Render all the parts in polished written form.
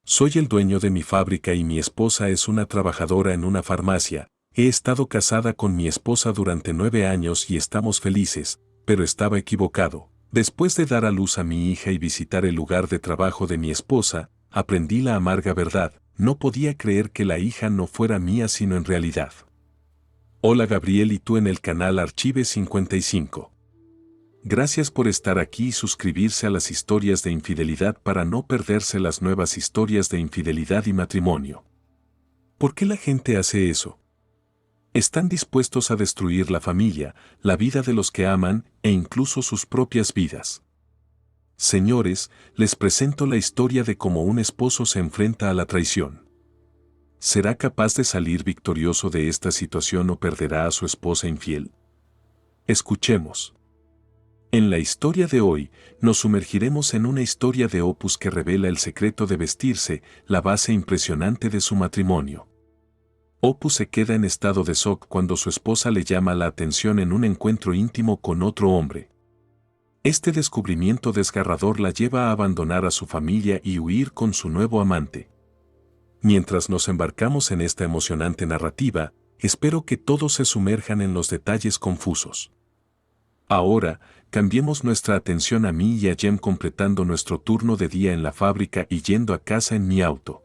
Soy el dueño de mi fábrica y mi esposa es una trabajadora en una farmacia. He estado casada con mi esposa durante 9 años y estamos felices, pero estaba equivocado. Después de dar a luz a mi hija y visitar el lugar de trabajo de mi esposa, aprendí la amarga verdad. No podía creer que la hija no fuera mía sino en realidad. Hola Gabriel y tú en el canal Archive 55. Gracias por estar aquí y suscribirse a las historias de infidelidad para no perderse las nuevas historias de infidelidad y matrimonio. ¿Por qué la gente hace eso? Están dispuestos a destruir la familia, la vida de los que aman e incluso sus propias vidas. Señores, les presento la historia de cómo un esposo se enfrenta a la traición. ¿Será capaz de salir victorioso de esta situación o perderá a su esposa infiel? Escuchemos. En la historia de hoy, nos sumergiremos en una historia de Opus que revela el secreto de vestirse, la base impresionante de su matrimonio. Opus se queda en estado de shock cuando su esposa le llama la atención en un encuentro íntimo con otro hombre. Este descubrimiento desgarrador la lleva a abandonar a su familia y huir con su nuevo amante. Mientras nos embarcamos en esta emocionante narrativa, espero que todos se sumerjan en los detalles confusos. Ahora, cambiemos nuestra atención a mí y a Jem completando nuestro turno de día en la fábrica y yendo a casa en mi auto.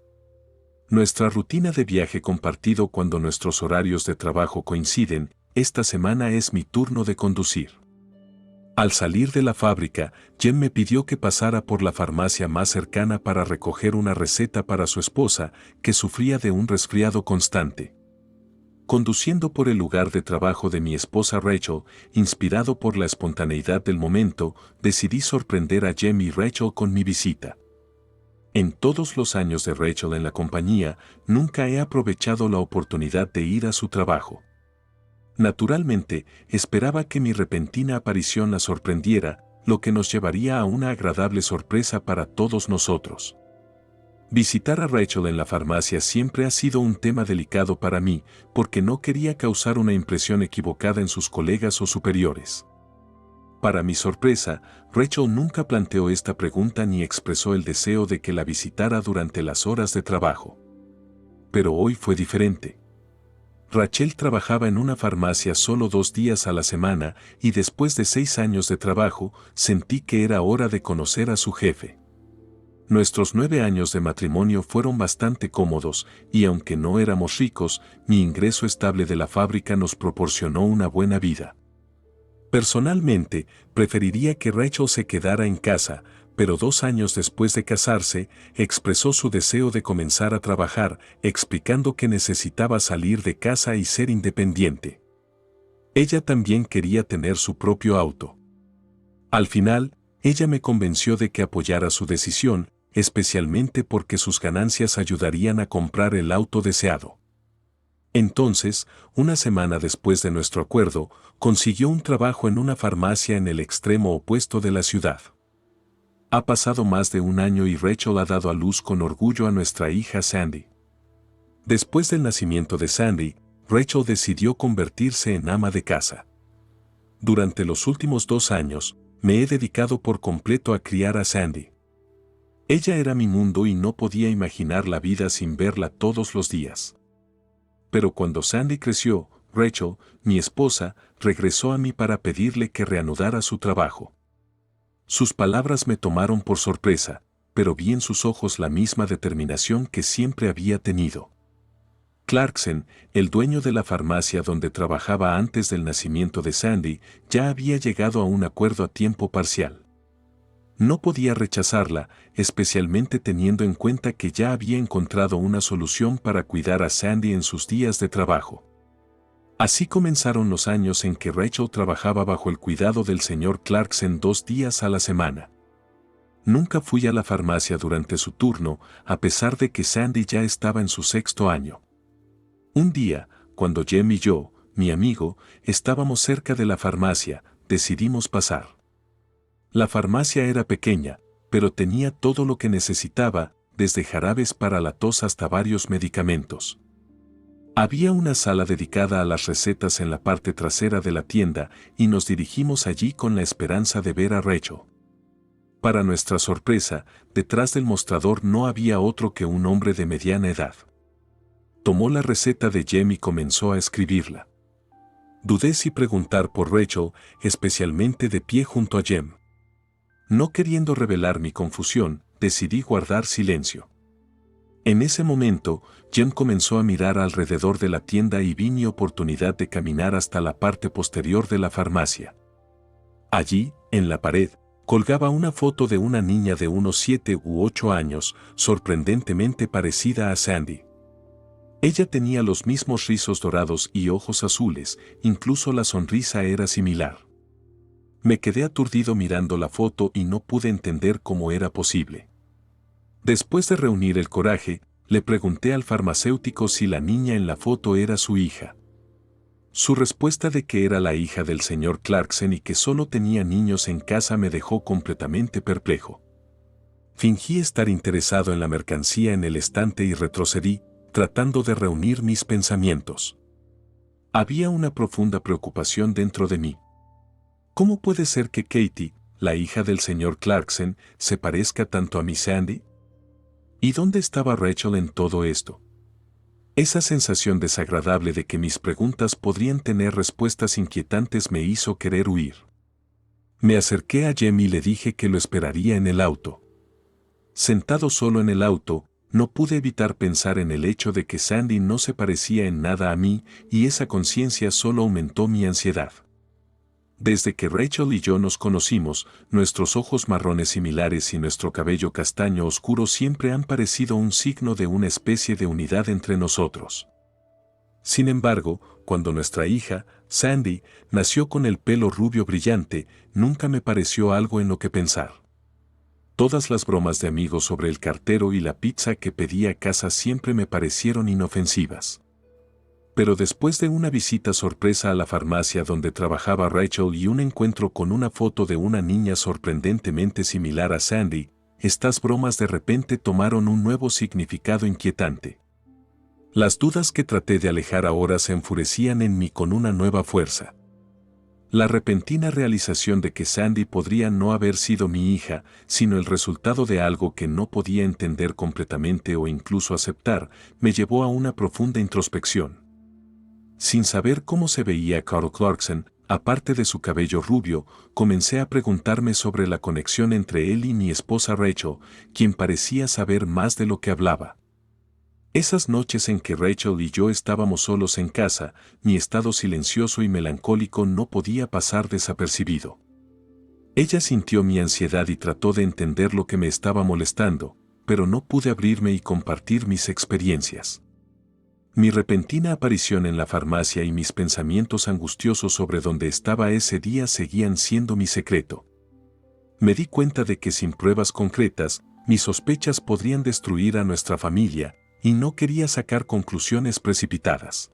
Nuestra rutina de viaje compartido cuando nuestros horarios de trabajo coinciden, esta semana es mi turno de conducir. Al salir de la fábrica, Jem me pidió que pasara por la farmacia más cercana para recoger una receta para su esposa, que sufría de un resfriado constante. Conduciendo por el lugar de trabajo de mi esposa Rachel, inspirado por la espontaneidad del momento, decidí sorprender a Jem y Rachel con mi visita. En todos los años de Rachel en la compañía, nunca he aprovechado la oportunidad de ir a su trabajo. Naturalmente, esperaba que mi repentina aparición la sorprendiera, lo que nos llevaría a una agradable sorpresa para todos nosotros. Visitar a Rachel en la farmacia siempre ha sido un tema delicado para mí, porque no quería causar una impresión equivocada en sus colegas o superiores. Para mi sorpresa, Rachel nunca planteó esta pregunta ni expresó el deseo de que la visitara durante las horas de trabajo. Pero hoy fue diferente. Rachel trabajaba en una farmacia solo 2 días a la semana y después de 6 años de trabajo, sentí que era hora de conocer a su jefe. Nuestros 9 años de matrimonio fueron bastante cómodos y aunque no éramos ricos, mi ingreso estable de la fábrica nos proporcionó una buena vida. Personalmente, preferiría que Rachel se quedara en casa, pero 2 años después de casarse, expresó su deseo de comenzar a trabajar, explicando que necesitaba salir de casa y ser independiente. Ella también quería tener su propio auto. Al final, ella me convenció de que apoyara su decisión, especialmente porque sus ganancias ayudarían a comprar el auto deseado. Entonces, una semana después de nuestro acuerdo, consiguió un trabajo en una farmacia en el extremo opuesto de la ciudad. Ha pasado más de 1 año y Rachel ha dado a luz con orgullo a nuestra hija Sandy. Después del nacimiento de Sandy, Rachel decidió convertirse en ama de casa. Durante los últimos 2 años, me he dedicado por completo a criar a Sandy. Ella era mi mundo y no podía imaginar la vida sin verla todos los días. Pero cuando Sandy creció, Rachel, mi esposa, regresó a mí para pedirle que reanudara su trabajo. Sus palabras me tomaron por sorpresa, pero vi en sus ojos la misma determinación que siempre había tenido. Clarkson, el dueño de la farmacia donde trabajaba antes del nacimiento de Sandy, ya había llegado a un acuerdo a tiempo parcial. No podía rechazarla, especialmente teniendo en cuenta que ya había encontrado una solución para cuidar a Sandy en sus días de trabajo. Así comenzaron los años en que Rachel trabajaba bajo el cuidado del señor Clarkson 2 días a la semana. Nunca fui a la farmacia durante su turno, a pesar de que Sandy ya estaba en su 6º año. Un día, cuando Jem y yo, mi amigo, estábamos cerca de la farmacia, decidimos pasar. La farmacia era pequeña, pero tenía todo lo que necesitaba, desde jarabes para la tos hasta varios medicamentos. Había una sala dedicada a las recetas en la parte trasera de la tienda y nos dirigimos allí con la esperanza de ver a Rachel. Para nuestra sorpresa, detrás del mostrador no había otro que un hombre de mediana edad. Tomó la receta de Jem y comenzó a escribirla. Dudé si preguntar por Rachel, especialmente de pie junto a Jem. No queriendo revelar mi confusión, decidí guardar silencio. En ese momento, Jem comenzó a mirar alrededor de la tienda y vi mi oportunidad de caminar hasta la parte posterior de la farmacia. Allí, en la pared, colgaba una foto de una niña de unos 7 u 8 años, sorprendentemente parecida a Sandy. Ella tenía los mismos rizos dorados y ojos azules, incluso la sonrisa era similar. Me quedé aturdido mirando la foto y no pude entender cómo era posible. Después de reunir el coraje, le pregunté al farmacéutico si la niña en la foto era su hija. Su respuesta de que era la hija del señor Clarkson y que solo tenía niños en casa me dejó completamente perplejo. Fingí estar interesado en la mercancía en el estante y retrocedí, tratando de reunir mis pensamientos. Había una profunda preocupación dentro de mí. ¿Cómo puede ser que Katie, la hija del señor Clarkson, se parezca tanto a mi Sandy? ¿Y dónde estaba Rachel en todo esto? Esa sensación desagradable de que mis preguntas podrían tener respuestas inquietantes me hizo querer huir. Me acerqué a Jem y le dije que lo esperaría en el auto. Sentado solo en el auto, no pude evitar pensar en el hecho de que Sandy no se parecía en nada a mí y esa conciencia solo aumentó mi ansiedad. Desde que Rachel y yo nos conocimos, nuestros ojos marrones similares y nuestro cabello castaño oscuro siempre han parecido un signo de una especie de unidad entre nosotros. Sin embargo, cuando nuestra hija, Sandy, nació con el pelo rubio brillante, nunca me pareció algo en lo que pensar. Todas las bromas de amigos sobre el cartero y la pizza que pedía a casa siempre me parecieron inofensivas. Pero después de una visita sorpresa a la farmacia donde trabajaba Rachel y un encuentro con una foto de una niña sorprendentemente similar a Sandy, estas bromas de repente tomaron un nuevo significado inquietante. Las dudas que traté de alejar ahora se enfurecían en mí con una nueva fuerza. La repentina realización de que Sandy podría no haber sido mi hija, sino el resultado de algo que no podía entender completamente o incluso aceptar, me llevó a una profunda introspección. Sin saber cómo se veía Carl Clarkson, aparte de su cabello rubio, comencé a preguntarme sobre la conexión entre él y mi esposa Rachel, quien parecía saber más de lo que hablaba. Esas noches en que Rachel y yo estábamos solos en casa, mi estado silencioso y melancólico no podía pasar desapercibido. Ella sintió mi ansiedad y trató de entender lo que me estaba molestando, pero no pude abrirme y compartir mis experiencias. Mi repentina aparición en la farmacia y mis pensamientos angustiosos sobre dónde estaba ese día seguían siendo mi secreto. Me di cuenta de que sin pruebas concretas, mis sospechas podrían destruir a nuestra familia, y no quería sacar conclusiones precipitadas.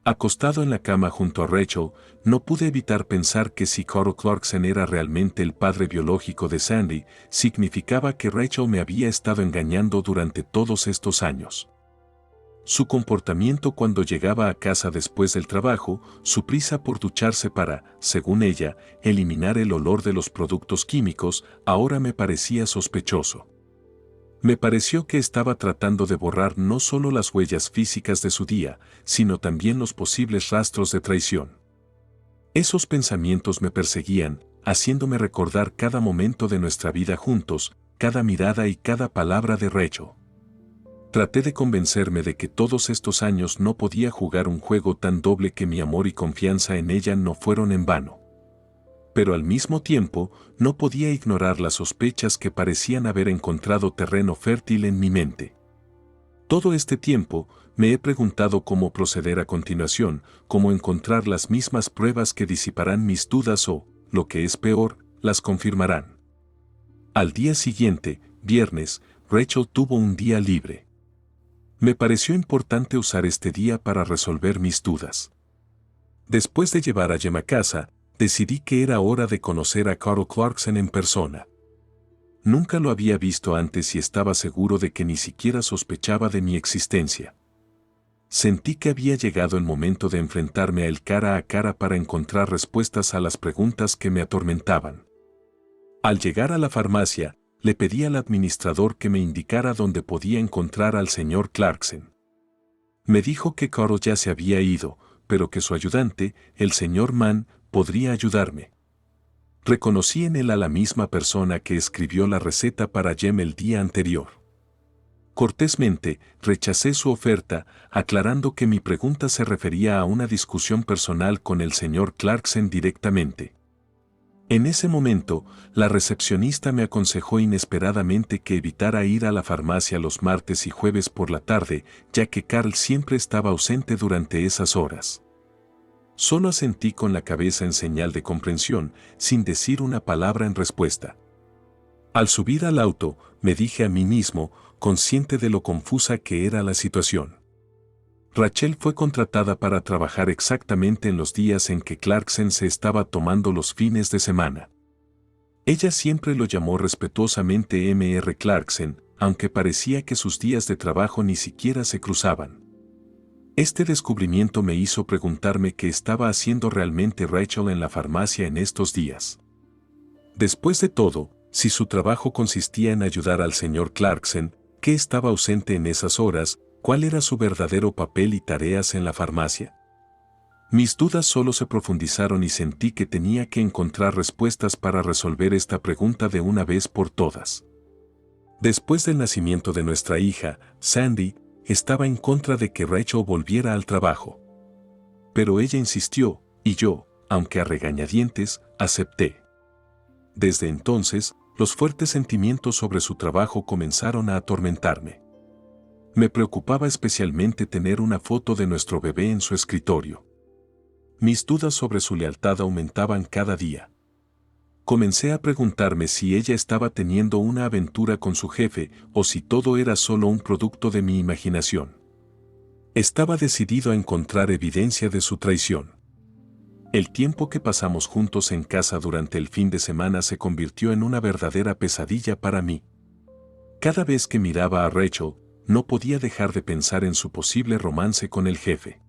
Acostado en la cama junto a Rachel, no pude evitar pensar que si Carl Clarkson era realmente el padre biológico de Sandy, significaba que Rachel me había estado engañando durante todos estos años. Su comportamiento cuando llegaba a casa después del trabajo, su prisa por ducharse para, según ella, eliminar el olor de los productos químicos, ahora me parecía sospechoso. Me pareció que estaba tratando de borrar no solo las huellas físicas de su día, sino también los posibles rastros de traición. Esos pensamientos me perseguían, haciéndome recordar cada momento de nuestra vida juntos, cada mirada y cada palabra de Rachel. Traté de convencerme de que todos estos años no podía jugar un juego tan doble, que mi amor y confianza en ella no fueron en vano. Pero al mismo tiempo, no podía ignorar las sospechas que parecían haber encontrado terreno fértil en mi mente. Todo este tiempo, me he preguntado cómo proceder a continuación, cómo encontrar las mismas pruebas que disiparán mis dudas o, lo que es peor, las confirmarán. Al día siguiente, viernes, Rachel tuvo un día libre. Me pareció importante usar este día para resolver mis dudas. Después de llevar a Jem a casa, decidí que era hora de conocer a Carl Clarkson en persona. Nunca lo había visto antes y estaba seguro de que ni siquiera sospechaba de mi existencia. Sentí que había llegado el momento de enfrentarme a él cara a cara para encontrar respuestas a las preguntas que me atormentaban. Al llegar a la farmacia, le pedí al administrador que me indicara dónde podía encontrar al señor Clarkson. Me dijo que Carl ya se había ido, pero que su ayudante, el señor Mann, podría ayudarme. Reconocí en él a la misma persona que escribió la receta para Jem el día anterior. Cortésmente, rechacé su oferta, aclarando que mi pregunta se refería a una discusión personal con el señor Clarkson directamente. En ese momento, la recepcionista me aconsejó inesperadamente que evitara ir a la farmacia los martes y jueves por la tarde, ya que Carl siempre estaba ausente durante esas horas. Solo asentí con la cabeza en señal de comprensión, sin decir una palabra en respuesta. Al subir al auto, me dije a mí mismo, consciente de lo confusa que era la situación. Rachel fue contratada para trabajar exactamente en los días en que Clarkson se estaba tomando los fines de semana. Ella siempre lo llamó respetuosamente Mr. Clarkson, aunque parecía que sus días de trabajo ni siquiera se cruzaban. Este descubrimiento me hizo preguntarme qué estaba haciendo realmente Rachel en la farmacia en estos días. Después de todo, si su trabajo consistía en ayudar al señor Clarkson, ¿qué estaba ausente en esas horas? ¿Cuál era su verdadero papel y tareas en la farmacia? Mis dudas solo se profundizaron y sentí que tenía que encontrar respuestas para resolver esta pregunta de una vez por todas. Después del nacimiento de nuestra hija, Sandy, estaba en contra de que Rachel volviera al trabajo. Pero ella insistió, y yo, aunque a regañadientes, acepté. Desde entonces, los fuertes sentimientos sobre su trabajo comenzaron a atormentarme. Me preocupaba especialmente tener una foto de nuestro bebé en su escritorio. Mis dudas sobre su lealtad aumentaban cada día. Comencé a preguntarme si ella estaba teniendo una aventura con su jefe o si todo era solo un producto de mi imaginación. Estaba decidido a encontrar evidencia de su traición. El tiempo que pasamos juntos en casa durante el fin de semana se convirtió en una verdadera pesadilla para mí. Cada vez que miraba a Rachel, no podía dejar de pensar en su posible romance con el jefe.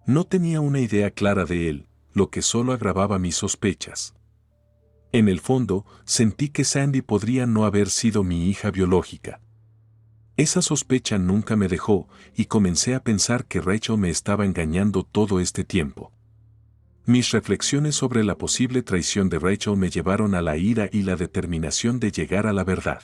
No tenía una idea clara de él, lo que solo agravaba mis sospechas. En el fondo, sentí que Sandy podría no haber sido mi hija biológica. Esa sospecha nunca me dejó y comencé a pensar que Rachel me estaba engañando todo este tiempo. Mis reflexiones sobre la posible traición de Rachel me llevaron a la ira y la determinación de llegar a la verdad.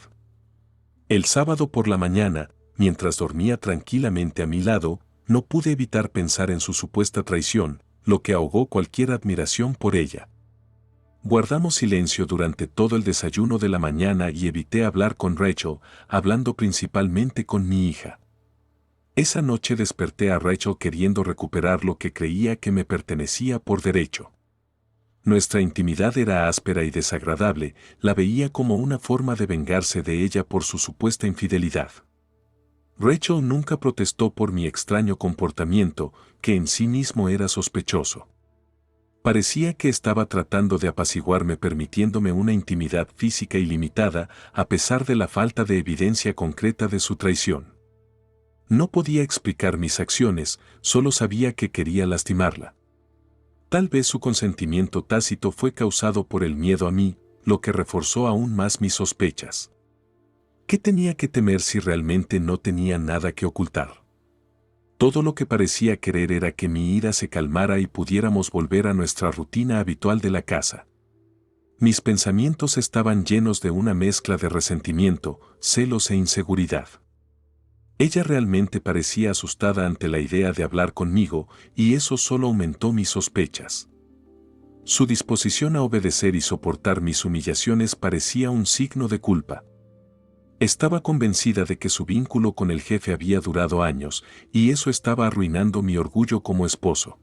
El sábado por la mañana, mientras dormía tranquilamente a mi lado, no pude evitar pensar en su supuesta traición, lo que ahogó cualquier admiración por ella. Guardamos silencio durante todo el desayuno de la mañana y evité hablar con Rachel, hablando principalmente con mi hija. Esa noche desperté a Rachel queriendo recuperar lo que creía que me pertenecía por derecho. Nuestra intimidad era áspera y desagradable, la veía como una forma de vengarse de ella por su supuesta infidelidad. Rachel nunca protestó por mi extraño comportamiento, que en sí mismo era sospechoso. Parecía que estaba tratando de apaciguarme permitiéndome una intimidad física ilimitada, a pesar de la falta de evidencia concreta de su traición. No podía explicar mis acciones, solo sabía que quería lastimarla. Tal vez su consentimiento tácito fue causado por el miedo a mí, lo que reforzó aún más mis sospechas. ¿Qué tenía que temer si realmente no tenía nada que ocultar? Todo lo que parecía querer era que mi ira se calmara y pudiéramos volver a nuestra rutina habitual de la casa. Mis pensamientos estaban llenos de una mezcla de resentimiento, celos e inseguridad. Ella realmente parecía asustada ante la idea de hablar conmigo, y eso solo aumentó mis sospechas. Su disposición a obedecer y soportar mis humillaciones parecía un signo de culpa. Estaba convencida de que su vínculo con el jefe había durado años, y eso estaba arruinando mi orgullo como esposo.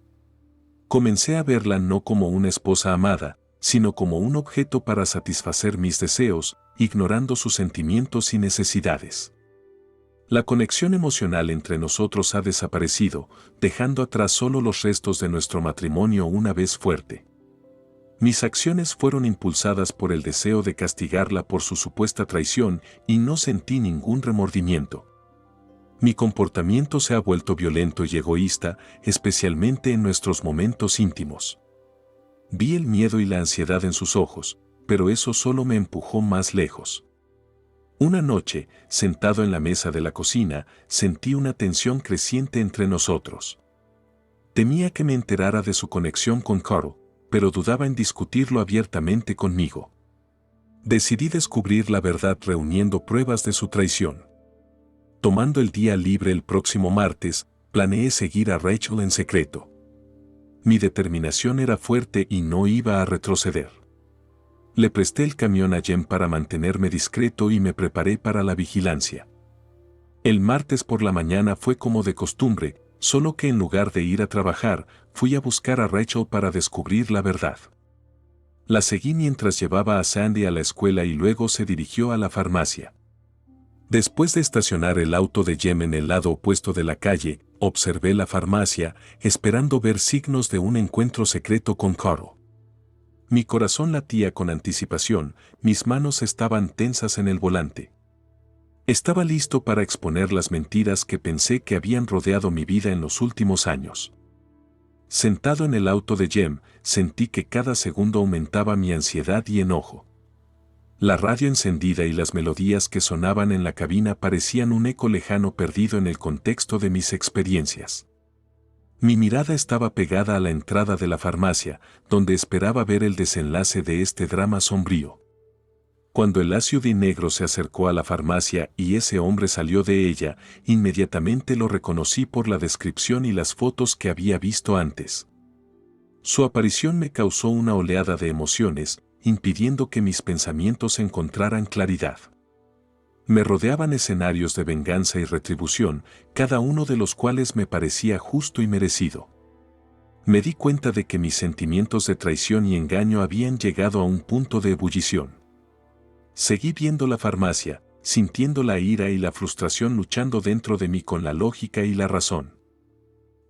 Comencé a verla no como una esposa amada, sino como un objeto para satisfacer mis deseos, ignorando sus sentimientos y necesidades. La conexión emocional entre nosotros ha desaparecido, dejando atrás solo los restos de nuestro matrimonio una vez fuerte. Mis acciones fueron impulsadas por el deseo de castigarla por su supuesta traición y no sentí ningún remordimiento. Mi comportamiento se ha vuelto violento y egoísta, especialmente en nuestros momentos íntimos. Vi el miedo y la ansiedad en sus ojos, pero eso solo me empujó más lejos. Una noche, sentado en la mesa de la cocina, sentí una tensión creciente entre nosotros. Temía que me enterara de su conexión con Carl, pero dudaba en discutirlo abiertamente conmigo. Decidí descubrir la verdad reuniendo pruebas de su traición. Tomando el día libre el próximo martes, planeé seguir a Rachel en secreto. Mi determinación era fuerte y no iba a retroceder. Le presté el camión a Jem para mantenerme discreto y me preparé para la vigilancia. El martes por la mañana fue como de costumbre, solo que en lugar de ir a trabajar, fui a buscar a Rachel para descubrir la verdad. La seguí mientras llevaba a Sandy a la escuela y luego se dirigió a la farmacia. Después de estacionar el auto de Jem en el lado opuesto de la calle, observé la farmacia, esperando ver signos de un encuentro secreto con Carl. Mi corazón latía con anticipación, mis manos estaban tensas en el volante. Estaba listo para exponer las mentiras que pensé que habían rodeado mi vida en los últimos años. Sentado en el auto de Jem, sentí que cada segundo aumentaba mi ansiedad y enojo. La radio encendida y las melodías que sonaban en la cabina parecían un eco lejano perdido en el contexto de mis experiencias. Mi mirada estaba pegada a la entrada de la farmacia, donde esperaba ver el desenlace de este drama sombrío. Cuando el SUV negro se acercó a la farmacia y ese hombre salió de ella, inmediatamente lo reconocí por la descripción y las fotos que había visto antes. Su aparición me causó una oleada de emociones, impidiendo que mis pensamientos encontraran claridad. Me rodeaban escenarios de venganza y retribución, cada uno de los cuales me parecía justo y merecido. Me di cuenta de que mis sentimientos de traición y engaño habían llegado a un punto de ebullición. Seguí viendo la farmacia, sintiendo la ira y la frustración luchando dentro de mí con la lógica y la razón.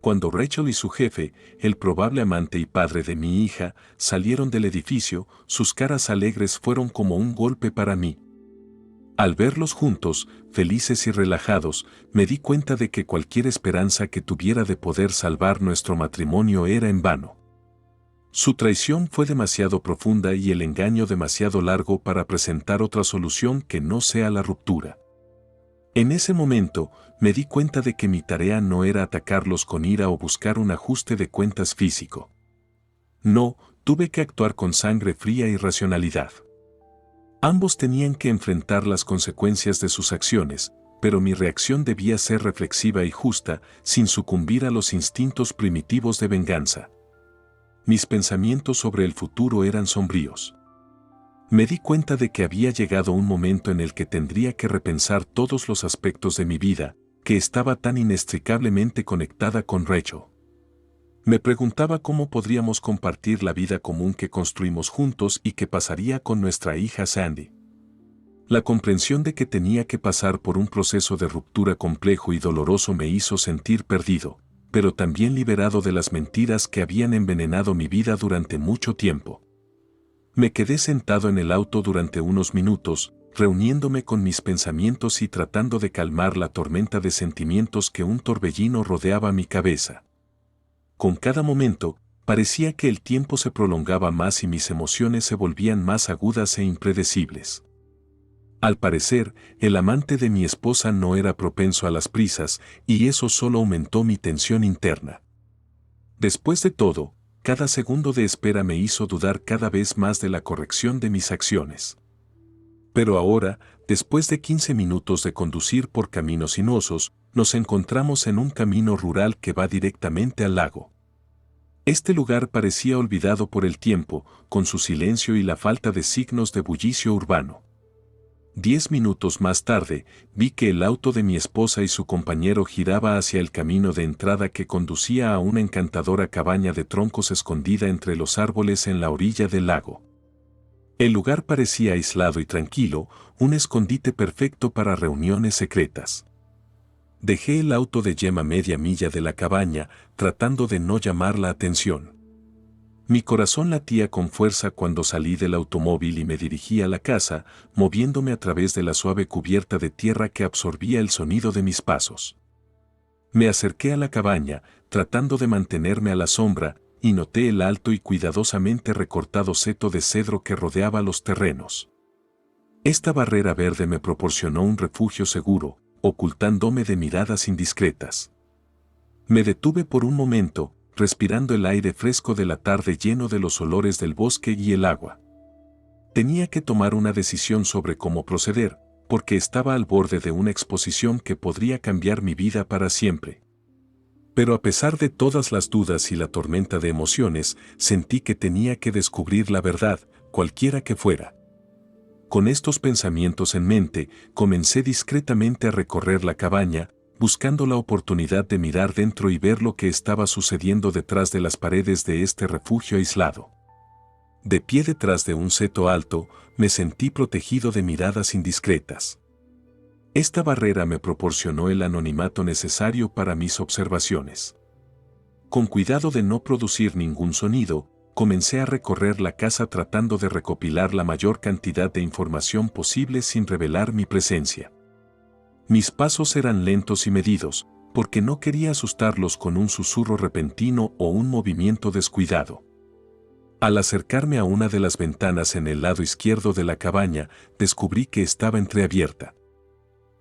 Cuando Rachel y su jefe, el probable amante y padre de mi hija, salieron del edificio, sus caras alegres fueron como un golpe para mí. Al verlos juntos, felices y relajados, me di cuenta de que cualquier esperanza que tuviera de poder salvar nuestro matrimonio era en vano. Su traición fue demasiado profunda y el engaño demasiado largo para presentar otra solución que no sea la ruptura. En ese momento, me di cuenta de que mi tarea no era atacarlos con ira o buscar un ajuste de cuentas físico. No, tuve que actuar con sangre fría y racionalidad. Ambos tenían que enfrentar las consecuencias de sus acciones, pero mi reacción debía ser reflexiva y justa, sin sucumbir a los instintos primitivos de venganza. Mis pensamientos sobre el futuro eran sombríos. Me di cuenta de que había llegado un momento en el que tendría que repensar todos los aspectos de mi vida, que estaba tan inextricablemente conectada con Rachel. Me preguntaba cómo podríamos compartir la vida común que construimos juntos y qué pasaría con nuestra hija Sandy. La comprensión de que tenía que pasar por un proceso de ruptura complejo y doloroso me hizo sentir perdido, pero también liberado de las mentiras que habían envenenado mi vida durante mucho tiempo. Me quedé sentado en el auto durante unos minutos, reuniéndome con mis pensamientos y tratando de calmar la tormenta de sentimientos que un torbellino rodeaba mi cabeza. Con cada momento, parecía que el tiempo se prolongaba más y mis emociones se volvían más agudas e impredecibles. Al parecer, el amante de mi esposa no era propenso a las prisas, y eso solo aumentó mi tensión interna. Después de todo, cada segundo de espera me hizo dudar cada vez más de la corrección de mis acciones. Pero ahora, después de 15 minutos de conducir por caminos sinuosos, nos encontramos en un camino rural que va directamente al lago. Este lugar parecía olvidado por el tiempo, con su silencio y la falta de signos de bullicio urbano. 10 minutos más tarde, vi que el auto de mi esposa y su compañero giraba hacia el camino de entrada que conducía a una encantadora cabaña de troncos escondida entre los árboles en la orilla del lago. El lugar parecía aislado y tranquilo, un escondite perfecto para reuniones secretas. Dejé el auto de Jem a media milla de la cabaña, tratando de no llamar la atención. Mi corazón latía con fuerza cuando salí del automóvil y me dirigí a la casa, moviéndome a través de la suave cubierta de tierra que absorbía el sonido de mis pasos. Me acerqué a la cabaña, tratando de mantenerme a la sombra, y noté el alto y cuidadosamente recortado seto de cedro que rodeaba los terrenos. Esta barrera verde me proporcionó un refugio seguro, ocultándome de miradas indiscretas. Me detuve por un momento, respirando el aire fresco de la tarde lleno de los olores del bosque y el agua. Tenía que tomar una decisión sobre cómo proceder, porque estaba al borde de una exposición que podría cambiar mi vida para siempre. Pero a pesar de todas las dudas y la tormenta de emociones, sentí que tenía que descubrir la verdad, cualquiera que fuera. Con estos pensamientos en mente, comencé discretamente a recorrer la cabaña, buscando la oportunidad de mirar dentro y ver lo que estaba sucediendo detrás de las paredes de este refugio aislado. De pie detrás de un seto alto, me sentí protegido de miradas indiscretas. Esta barrera me proporcionó el anonimato necesario para mis observaciones. Con cuidado de no producir ningún sonido, comencé a recorrer la casa tratando de recopilar la mayor cantidad de información posible sin revelar mi presencia. Mis pasos eran lentos y medidos, porque no quería asustarlos con un susurro repentino o un movimiento descuidado. Al acercarme a una de las ventanas en el lado izquierdo de la cabaña, descubrí que estaba entreabierta.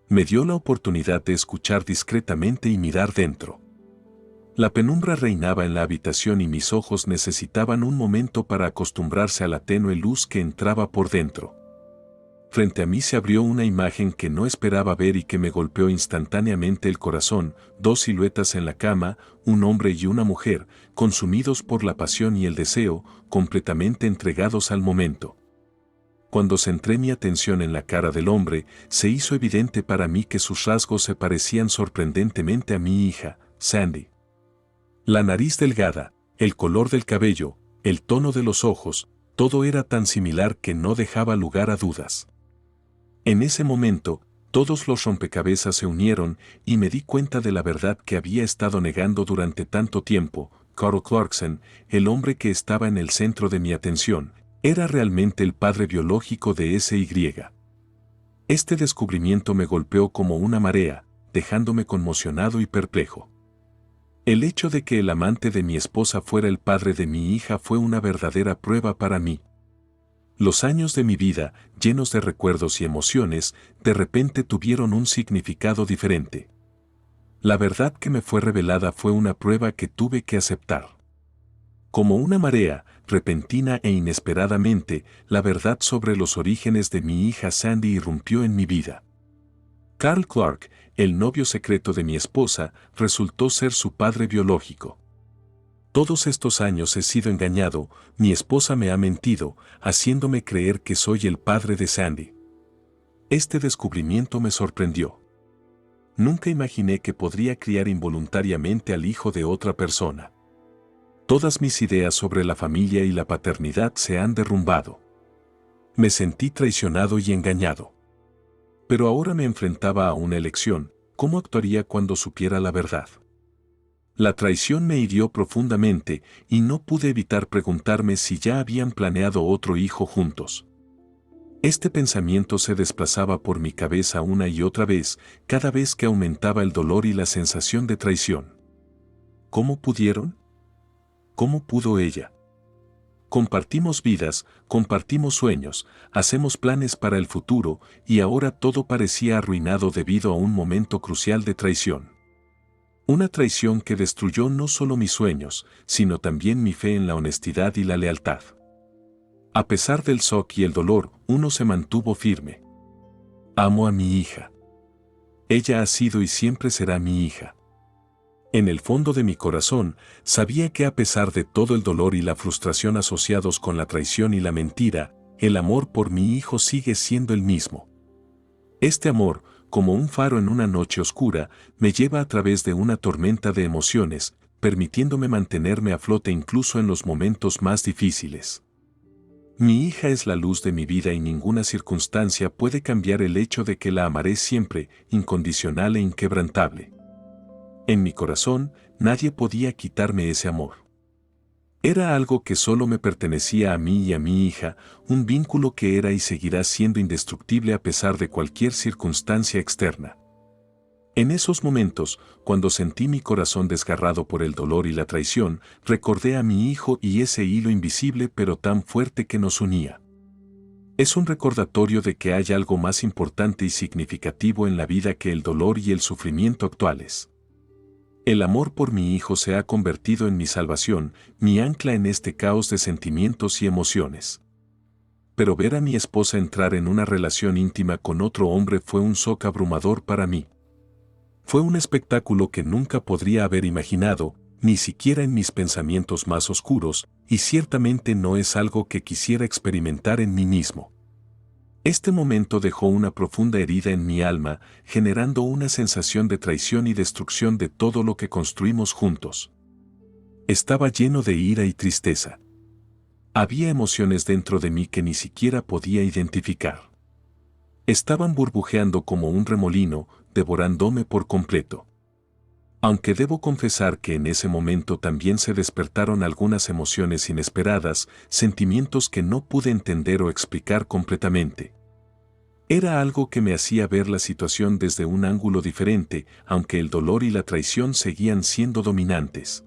Me dio la oportunidad de escuchar discretamente y mirar dentro. La penumbra reinaba en la habitación y mis ojos necesitaban un momento para acostumbrarse a la tenue luz que entraba por dentro. Frente a mí se abrió una imagen que no esperaba ver y que me golpeó instantáneamente el corazón: dos siluetas en la cama, un hombre y una mujer, consumidos por la pasión y el deseo, completamente entregados al momento. Cuando centré mi atención en la cara del hombre, se hizo evidente para mí que sus rasgos se parecían sorprendentemente a mi hija, Sandy. La nariz delgada, el color del cabello, el tono de los ojos, todo era tan similar que no dejaba lugar a dudas. En ese momento, todos los rompecabezas se unieron y me di cuenta de la verdad que había estado negando durante tanto tiempo. Carl Clarkson, el hombre que estaba en el centro de mi atención, era realmente el padre biológico de S.Y. Este descubrimiento me golpeó como una marea, dejándome conmocionado y perplejo. El hecho de que el amante de mi esposa fuera el padre de mi hija fue una verdadera prueba para mí. Los años de mi vida, llenos de recuerdos y emociones, de repente tuvieron un significado diferente. La verdad que me fue revelada fue una prueba que tuve que aceptar. Como una marea, repentina e inesperadamente, la verdad sobre los orígenes de mi hija Sandy irrumpió en mi vida. Carl Clark, el novio secreto de mi esposa, resultó ser su padre biológico. Todos estos años he sido engañado, mi esposa me ha mentido, haciéndome creer que soy el padre de Sandy. Este descubrimiento me sorprendió. Nunca imaginé que podría criar involuntariamente al hijo de otra persona. Todas mis ideas sobre la familia y la paternidad se han derrumbado. Me sentí traicionado y engañado. Pero ahora me enfrentaba a una elección: ¿cómo actuaría cuando supiera la verdad? La traición me hirió profundamente y no pude evitar preguntarme si ya habían planeado otro hijo juntos. Este pensamiento se desplazaba por mi cabeza una y otra vez, cada vez que aumentaba el dolor y la sensación de traición. ¿Cómo pudieron? ¿Cómo pudo ella? Compartimos vidas, compartimos sueños, hacemos planes para el futuro, y ahora todo parecía arruinado debido a un momento crucial de traición. Una traición que destruyó no solo mis sueños, sino también mi fe en la honestidad y la lealtad. A pesar del shock y el dolor, uno se mantuvo firme. Amo a mi hija. Ella ha sido y siempre será mi hija. En el fondo de mi corazón, sabía que a pesar de todo el dolor y la frustración asociados con la traición y la mentira, el amor por mi hijo sigue siendo el mismo. Este amor, como un faro en una noche oscura, me lleva a través de una tormenta de emociones, permitiéndome mantenerme a flote incluso en los momentos más difíciles. Mi hija es la luz de mi vida y ninguna circunstancia puede cambiar el hecho de que la amaré siempre, incondicional e inquebrantable. En mi corazón, nadie podía quitarme ese amor. Era algo que solo me pertenecía a mí y a mi hija, un vínculo que era y seguirá siendo indestructible a pesar de cualquier circunstancia externa. En esos momentos, cuando sentí mi corazón desgarrado por el dolor y la traición, recordé a mi hijo y ese hilo invisible pero tan fuerte que nos unía. Es un recordatorio de que hay algo más importante y significativo en la vida que el dolor y el sufrimiento actuales. El amor por mi hijo se ha convertido en mi salvación, mi ancla en este caos de sentimientos y emociones. Pero ver a mi esposa entrar en una relación íntima con otro hombre fue un shock abrumador para mí. Fue un espectáculo que nunca podría haber imaginado, ni siquiera en mis pensamientos más oscuros, y ciertamente no es algo que quisiera experimentar en mí mismo. Este momento dejó una profunda herida en mi alma, generando una sensación de traición y destrucción de todo lo que construimos juntos. Estaba lleno de ira y tristeza. Había emociones dentro de mí que ni siquiera podía identificar. Estaban burbujeando como un remolino, devorándome por completo. Aunque debo confesar que en ese momento también se despertaron algunas emociones inesperadas, sentimientos que no pude entender o explicar completamente. Era algo que me hacía ver la situación desde un ángulo diferente, aunque el dolor y la traición seguían siendo dominantes.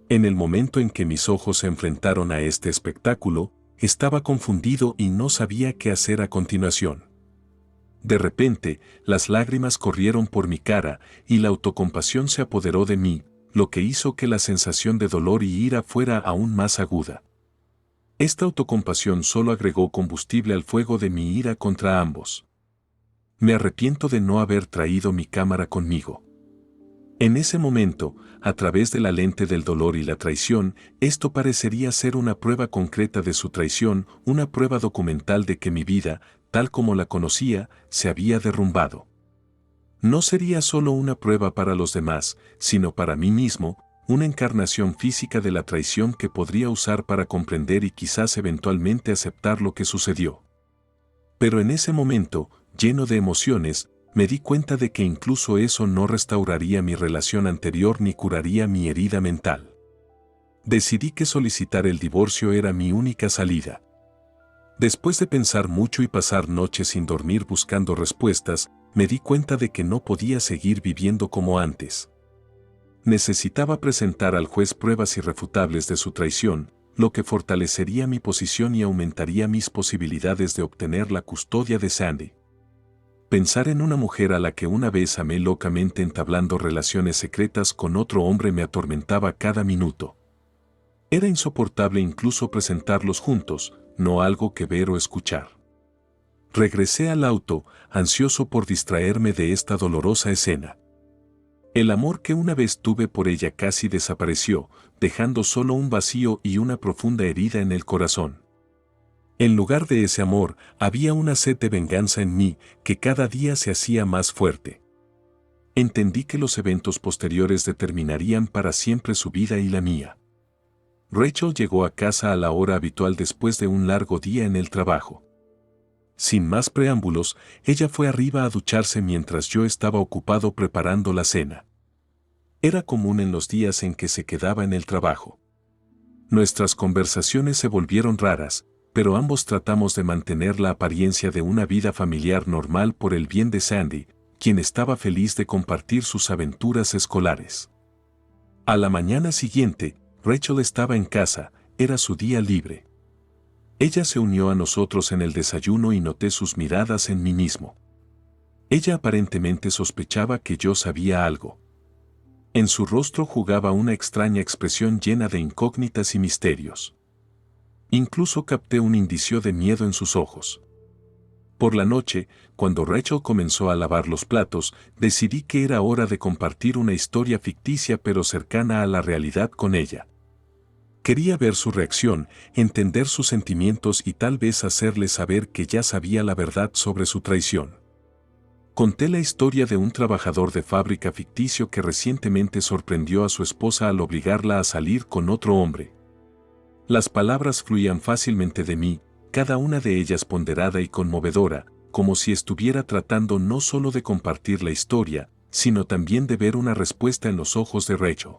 En el momento en que mis ojos se enfrentaron a este espectáculo, estaba confundido y no sabía qué hacer a continuación. De repente, las lágrimas corrieron por mi cara y la autocompasión se apoderó de mí, lo que hizo que la sensación de dolor y ira fuera aún más aguda. Esta autocompasión solo agregó combustible al fuego de mi ira contra ambos. Me arrepiento de no haber traído mi cámara conmigo. En ese momento, a través de la lente del dolor y la traición, esto parecería ser una prueba concreta de su traición, una prueba documental de que mi vida, tal como la conocía, se había derrumbado. No sería solo una prueba para los demás, sino para mí mismo, una encarnación física de la traición que podría usar para comprender y quizás eventualmente aceptar lo que sucedió. Pero en ese momento, lleno de emociones, me di cuenta de que incluso eso no restauraría mi relación anterior ni curaría mi herida mental. Decidí que solicitar el divorcio era mi única salida. Después de pensar mucho y pasar noches sin dormir buscando respuestas, me di cuenta de que no podía seguir viviendo como antes. Necesitaba presentar al juez pruebas irrefutables de su traición, lo que fortalecería mi posición y aumentaría mis posibilidades de obtener la custodia de Sandy. Pensar en una mujer a la que una vez amé locamente entablando relaciones secretas con otro hombre me atormentaba cada minuto. Era insoportable incluso presentarlos juntos, no algo que ver o escuchar. Regresé al auto, ansioso por distraerme de esta dolorosa escena. El amor que una vez tuve por ella casi desapareció, dejando solo un vacío y una profunda herida en el corazón. En lugar de ese amor, había una sed de venganza en mí que cada día se hacía más fuerte. Entendí que los eventos posteriores determinarían para siempre su vida y la mía. Rachel llegó a casa a la hora habitual después de un largo día en el trabajo. Sin más preámbulos, ella fue arriba a ducharse mientras yo estaba ocupado preparando la cena. Era común en los días en que se quedaba en el trabajo. Nuestras conversaciones se volvieron raras, pero ambos tratamos de mantener la apariencia de una vida familiar normal por el bien de Sandy, quien estaba feliz de compartir sus aventuras escolares. A la mañana siguiente, Rachel estaba en casa, era su día libre. Ella se unió a nosotros en el desayuno y noté sus miradas en mí mismo. Ella aparentemente sospechaba que yo sabía algo. En su rostro jugaba una extraña expresión llena de incógnitas y misterios. Incluso capté un indicio de miedo en sus ojos. Por la noche, cuando Rachel comenzó a lavar los platos, decidí que era hora de compartir una historia ficticia pero cercana a la realidad con ella. Quería ver su reacción, entender sus sentimientos y tal vez hacerle saber que ya sabía la verdad sobre su traición. Conté la historia de un trabajador de fábrica ficticio que recientemente sorprendió a su esposa al obligarla a salir con otro hombre. Las palabras fluían fácilmente de mí, cada una de ellas ponderada y conmovedora, como si estuviera tratando no solo de compartir la historia, sino también de ver una respuesta en los ojos de Rachel.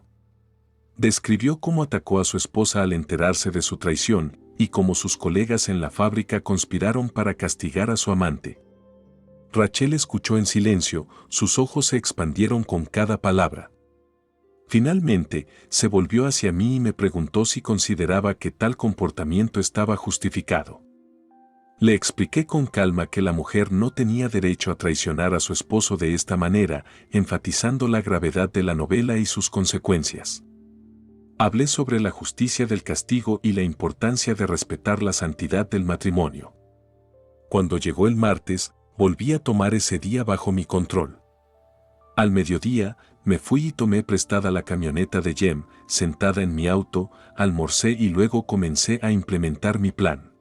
Describió cómo atacó a su esposa al enterarse de su traición, y cómo sus colegas en la fábrica conspiraron para castigar a su amante. Rachel escuchó en silencio, sus ojos se expandieron con cada palabra. Finalmente, se volvió hacia mí y me preguntó si consideraba que tal comportamiento estaba justificado. Le expliqué con calma que la mujer no tenía derecho a traicionar a su esposo de esta manera, enfatizando la gravedad de la novela y sus consecuencias. Hablé sobre la justicia del castigo y la importancia de respetar la santidad del matrimonio. Cuando llegó el martes, volví a tomar ese día bajo mi control. Al mediodía, me fui y tomé prestada la camioneta de Jem, sentada en mi auto, almorcé y luego comencé a implementar mi plan.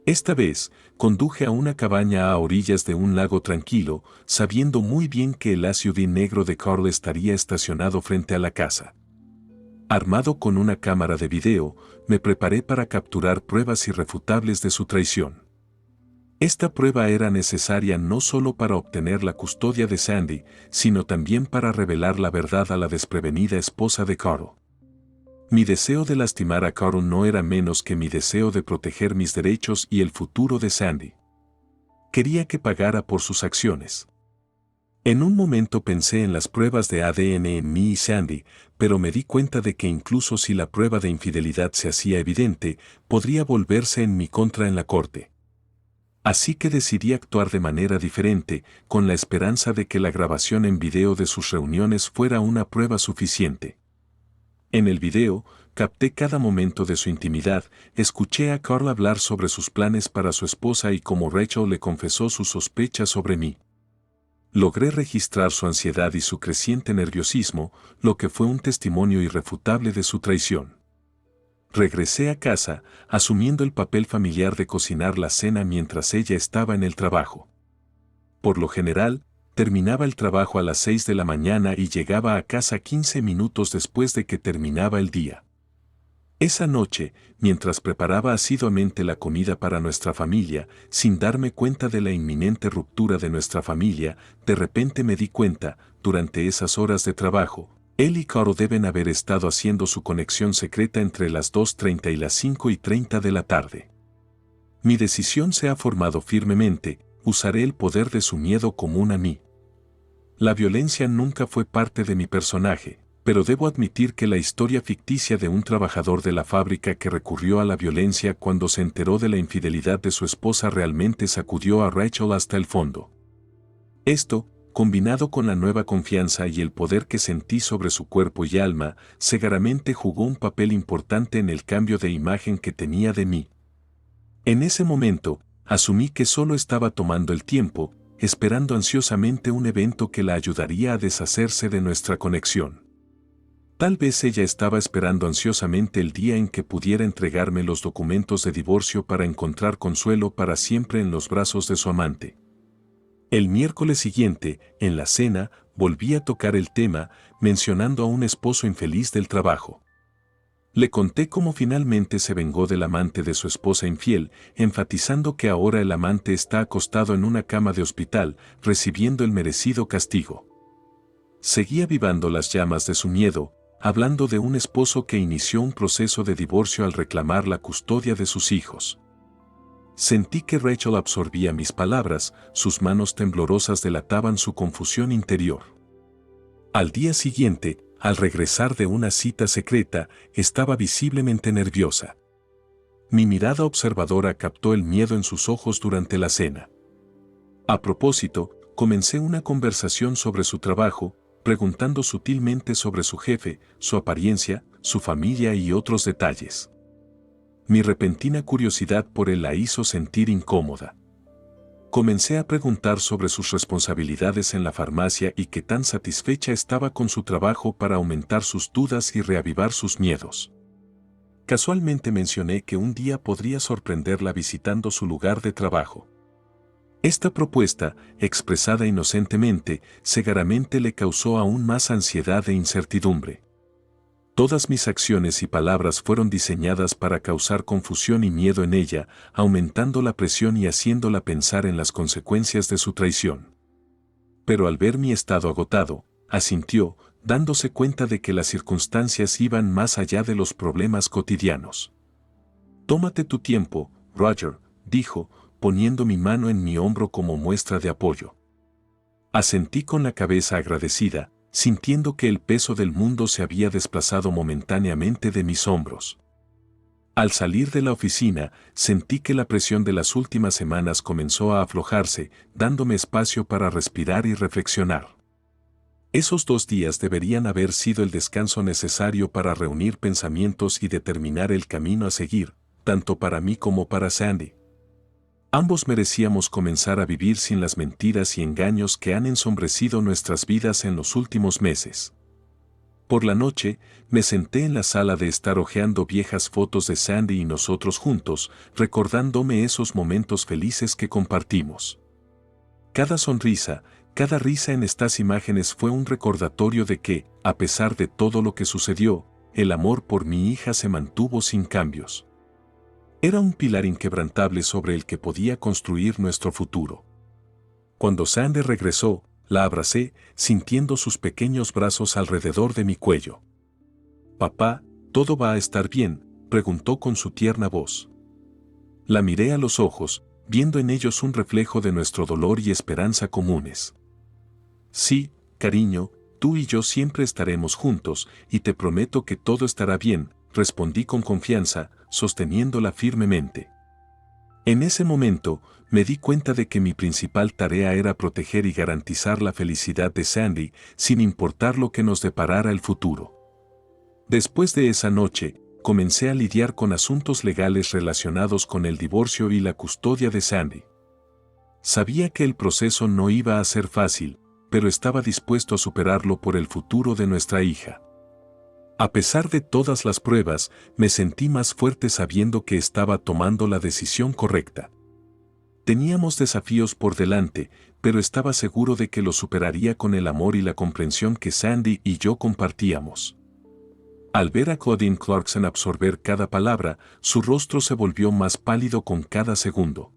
Esta vez, conduje a una cabaña a orillas de un lago tranquilo, sabiendo muy bien que el SUV negro de Carl estaría estacionado frente a la casa. Armado con una cámara de video, me preparé para capturar pruebas irrefutables de su traición. Esta prueba era necesaria no solo para obtener la custodia de Sandy, sino también para revelar la verdad a la desprevenida esposa de Carl. Mi deseo de lastimar a Carl no era menos que mi deseo de proteger mis derechos y el futuro de Sandy. Quería que pagara por sus acciones. En un momento pensé en las pruebas de ADN en mí y Sandy, pero me di cuenta de que incluso si la prueba de infidelidad se hacía evidente, podría volverse en mi contra en la corte. Así que decidí actuar de manera diferente, con la esperanza de que la grabación en video de sus reuniones fuera una prueba suficiente. En el video, capté cada momento de su intimidad, escuché a Carl hablar sobre sus planes para su esposa y cómo Rachel le confesó sus sospechas sobre mí. Logré registrar su ansiedad y su creciente nerviosismo, lo que fue un testimonio irrefutable de su traición. Regresé a casa, asumiendo el papel familiar de cocinar la cena mientras ella estaba en el trabajo. Por lo general, terminaba el trabajo a las 6 de la mañana y llegaba a casa 15 minutos después de que terminaba el día. Esa noche, mientras preparaba asiduamente la comida para nuestra familia, sin darme cuenta de la inminente ruptura de nuestra familia, de repente me di cuenta, durante esas horas de trabajo, él y Carl deben haber estado haciendo su conexión secreta entre las 2:30 y las 5:30 de la tarde. Mi decisión se ha formado firmemente, usaré el poder de su miedo común a mí. La violencia nunca fue parte de mi personaje, pero debo admitir que la historia ficticia de un trabajador de la fábrica que recurrió a la violencia cuando se enteró de la infidelidad de su esposa realmente sacudió a Rachel hasta el fondo. Esto, combinado con la nueva confianza y el poder que sentí sobre su cuerpo y alma, seguramente jugó un papel importante en el cambio de imagen que tenía de mí. En ese momento, asumí que solo estaba tomando el tiempo, esperando ansiosamente un evento que la ayudaría a deshacerse de nuestra conexión. Tal vez ella estaba esperando ansiosamente el día en que pudiera entregarme los documentos de divorcio para encontrar consuelo para siempre en los brazos de su amante. El miércoles siguiente, en la cena, volví a tocar el tema, mencionando a un esposo infeliz del trabajo. Le conté cómo finalmente se vengó del amante de su esposa infiel, enfatizando que ahora el amante está acostado en una cama de hospital, recibiendo el merecido castigo. Seguía avivando las llamas de su miedo, hablando de un esposo que inició un proceso de divorcio al reclamar la custodia de sus hijos. Sentí que Rachel absorbía mis palabras, sus manos temblorosas delataban su confusión interior. Al día siguiente, al regresar de una cita secreta, estaba visiblemente nerviosa. Mi mirada observadora captó el miedo en sus ojos durante la cena. A propósito, comencé una conversación sobre su trabajo, preguntando sutilmente sobre su jefe, su apariencia, su familia y otros detalles. Mi repentina curiosidad por él la hizo sentir incómoda. Comencé a preguntar sobre sus responsabilidades en la farmacia y qué tan satisfecha estaba con su trabajo para aumentar sus dudas y reavivar sus miedos. Casualmente mencioné que un día podría sorprenderla visitando su lugar de trabajo. Esta propuesta, expresada inocentemente, seguramente le causó aún más ansiedad e incertidumbre. Todas mis acciones y palabras fueron diseñadas para causar confusión y miedo en ella, aumentando la presión y haciéndola pensar en las consecuencias de su traición. Pero al ver mi estado agotado, asintió, dándose cuenta de que las circunstancias iban más allá de los problemas cotidianos. «Tómate tu tiempo, Roger», dijo, «no es urgente». poniendo mi mano en mi hombro como muestra de apoyo. Asentí con la cabeza agradecida, sintiendo que el peso del mundo se había desplazado momentáneamente de mis hombros. Al salir de la oficina, sentí que la presión de las últimas semanas comenzó a aflojarse, dándome espacio para respirar y reflexionar. Esos 2 días deberían haber sido el descanso necesario para reunir pensamientos y determinar el camino a seguir, tanto para mí como para Sandy. Ambos merecíamos comenzar a vivir sin las mentiras y engaños que han ensombrecido nuestras vidas en los últimos meses. Por la noche, me senté en la sala de estar hojeando viejas fotos de Sandy y nosotros juntos, recordándome esos momentos felices que compartimos. Cada sonrisa, cada risa en estas imágenes fue un recordatorio de que, a pesar de todo lo que sucedió, el amor por mi hija se mantuvo sin cambios. Era un pilar inquebrantable sobre el que podía construir nuestro futuro. Cuando Sandy regresó, la abracé, sintiendo sus pequeños brazos alrededor de mi cuello. «Papá, ¿todo va a estar bien?», preguntó con su tierna voz. La miré a los ojos, viendo en ellos un reflejo de nuestro dolor y esperanza comunes. «Sí, cariño, tú y yo siempre estaremos juntos, y te prometo que todo estará bien», respondí con confianza, sosteniéndola firmemente. En ese momento, me di cuenta de que mi principal tarea era proteger y garantizar la felicidad de Sandy, sin importar lo que nos deparara el futuro. Después de esa noche, comencé a lidiar con asuntos legales relacionados con el divorcio y la custodia de Sandy. Sabía que el proceso no iba a ser fácil, pero estaba dispuesto a superarlo por el futuro de nuestra hija. A pesar de todas las pruebas, me sentí más fuerte sabiendo que estaba tomando la decisión correcta. Teníamos desafíos por delante, pero estaba seguro de que los superaría con el amor y la comprensión que Sandy y yo compartíamos. Al ver a Claudine Clarkson absorber cada palabra, su rostro se volvió más pálido con cada segundo.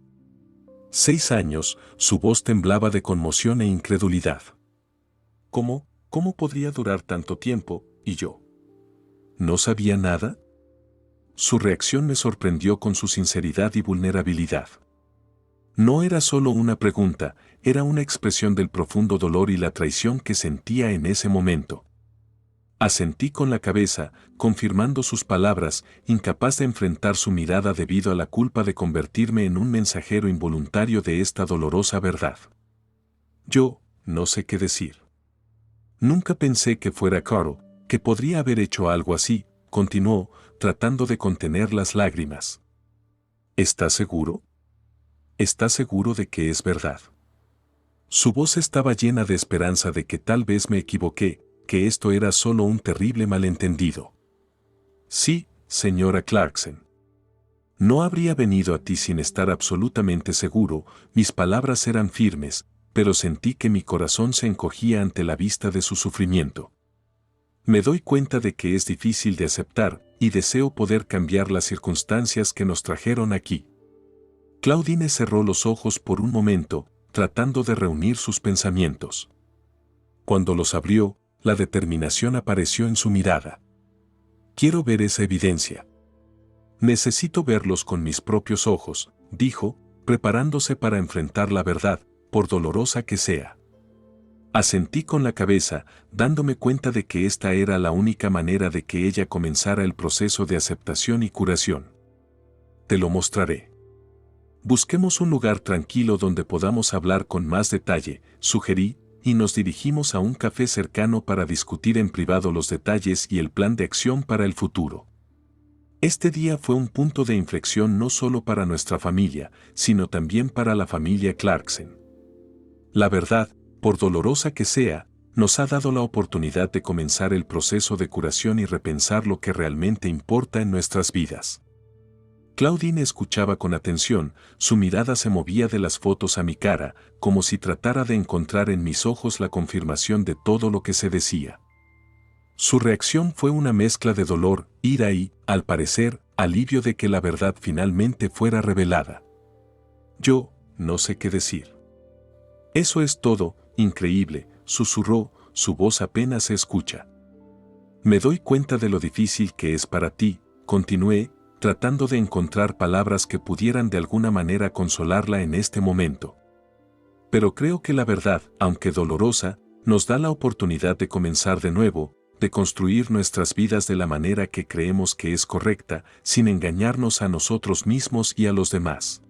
6 años, su voz temblaba de conmoción e incredulidad. ¿Cómo podría durar tanto tiempo, y yo? ¿No sabía nada? Su reacción me sorprendió con su sinceridad y vulnerabilidad. No era solo una pregunta, era una expresión del profundo dolor y la traición que sentía en ese momento. Asentí con la cabeza, confirmando sus palabras, incapaz de enfrentar su mirada debido a la culpa de convertirme en un mensajero involuntario de esta dolorosa verdad. Yo, no sé qué decir. Nunca pensé que fuera Carl, que podría haber hecho algo así, continuó, tratando de contener las lágrimas. ¿Estás seguro? ¿Estás seguro de que es verdad? Su voz estaba llena de esperanza de que tal vez me equivoqué, que esto era solo un terrible malentendido. Sí, señora Clarkson. No habría venido a ti sin estar absolutamente seguro, mis palabras eran firmes, pero sentí que mi corazón se encogía ante la vista de su sufrimiento. Me doy cuenta de que es difícil de aceptar, y deseo poder cambiar las circunstancias que nos trajeron aquí. Claudine cerró los ojos por un momento, tratando de reunir sus pensamientos. Cuando los abrió, la determinación apareció en su mirada. Quiero ver esa evidencia. Necesito verlos con mis propios ojos, dijo, preparándose para enfrentar la verdad, por dolorosa que sea. Asentí con la cabeza, dándome cuenta de que esta era la única manera de que ella comenzara el proceso de aceptación y curación. Te lo mostraré. Busquemos un lugar tranquilo donde podamos hablar con más detalle, sugerí, y nos dirigimos a un café cercano para discutir en privado los detalles y el plan de acción para el futuro. Este día fue un punto de inflexión no solo para nuestra familia, sino también para la familia Clarkson. La verdad, por dolorosa que sea, nos ha dado la oportunidad de comenzar el proceso de curación y repensar lo que realmente importa en nuestras vidas. Claudine escuchaba con atención, su mirada se movía de las fotos a mi cara, como si tratara de encontrar en mis ojos la confirmación de todo lo que se decía. Su reacción fue una mezcla de dolor, ira y, al parecer, alivio de que la verdad finalmente fuera revelada. Yo, no sé qué decir. Eso es todo, increíble, susurró, su voz apenas se escucha. Me doy cuenta de lo difícil que es para ti, continué, tratando de encontrar palabras que pudieran de alguna manera consolarla en este momento. Pero creo que la verdad, aunque dolorosa, nos da la oportunidad de comenzar de nuevo, de construir nuestras vidas de la manera que creemos que es correcta, sin engañarnos a nosotros mismos y a los demás.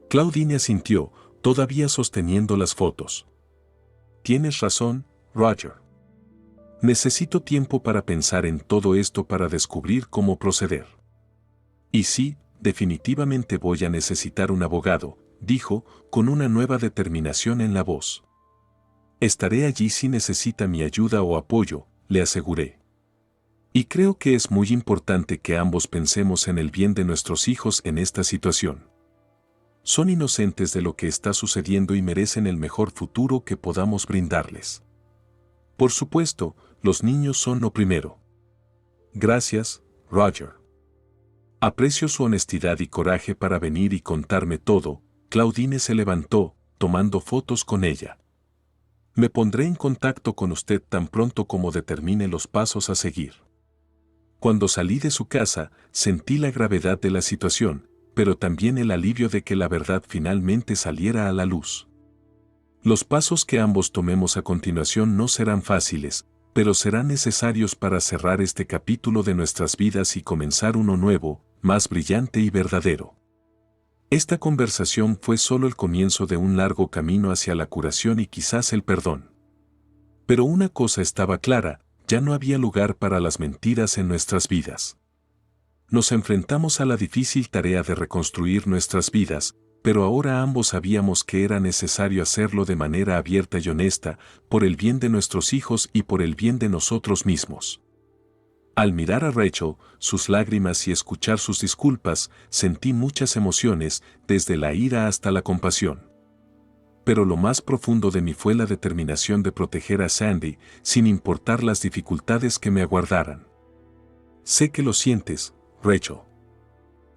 Claudine asintió, todavía sosteniendo las fotos. Tienes razón, Roger. Necesito tiempo para pensar en todo esto para descubrir cómo proceder. Y sí, definitivamente voy a necesitar un abogado, dijo, con una nueva determinación en la voz. Estaré allí si necesita mi ayuda o apoyo, le aseguré. Y creo que es muy importante que ambos pensemos en el bien de nuestros hijos en esta situación. Son inocentes de lo que está sucediendo y merecen el mejor futuro que podamos brindarles. Por supuesto, los niños son lo primero. Gracias, Roger. Aprecio su honestidad y coraje para venir y contarme todo. Claudine se levantó, tomando fotos con ella. Me pondré en contacto con usted tan pronto como determine los pasos a seguir. Cuando salí de su casa, sentí la gravedad de la situación, pero también el alivio de que la verdad finalmente saliera a la luz. Los pasos que ambos tomemos a continuación no serán fáciles, pero serán necesarios para cerrar este capítulo de nuestras vidas y comenzar uno nuevo, más brillante y verdadero. Esta conversación fue solo el comienzo de un largo camino hacia la curación y quizás el perdón. Pero una cosa estaba clara, ya no había lugar para las mentiras en nuestras vidas. Nos enfrentamos a la difícil tarea de reconstruir nuestras vidas, pero ahora ambos sabíamos que era necesario hacerlo de manera abierta y honesta, por el bien de nuestros hijos y por el bien de nosotros mismos. Al mirar a Rachel, sus lágrimas y escuchar sus disculpas, sentí muchas emociones, desde la ira hasta la compasión. Pero lo más profundo de mí fue la determinación de proteger a Sandy, sin importar las dificultades que me aguardaran. Sé que lo sientes, Rachel.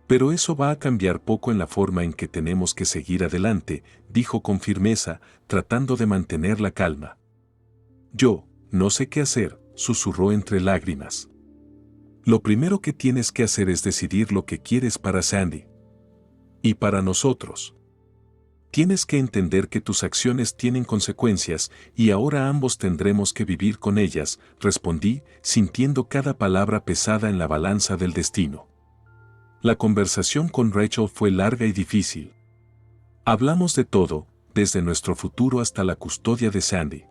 Pero eso va a cambiar poco en la forma en que tenemos que seguir adelante, dijo con firmeza, tratando de mantener la calma. Yo, no sé qué hacer, susurró entre lágrimas. Lo primero que tienes que hacer es decidir lo que quieres para Sandy. Y para nosotros. Tienes que entender que tus acciones tienen consecuencias y ahora ambos tendremos que vivir con ellas, respondí, sintiendo cada palabra pesada en la balanza del destino. La conversación con Rachel fue larga y difícil. Hablamos de todo, desde nuestro futuro hasta la custodia de Sandy.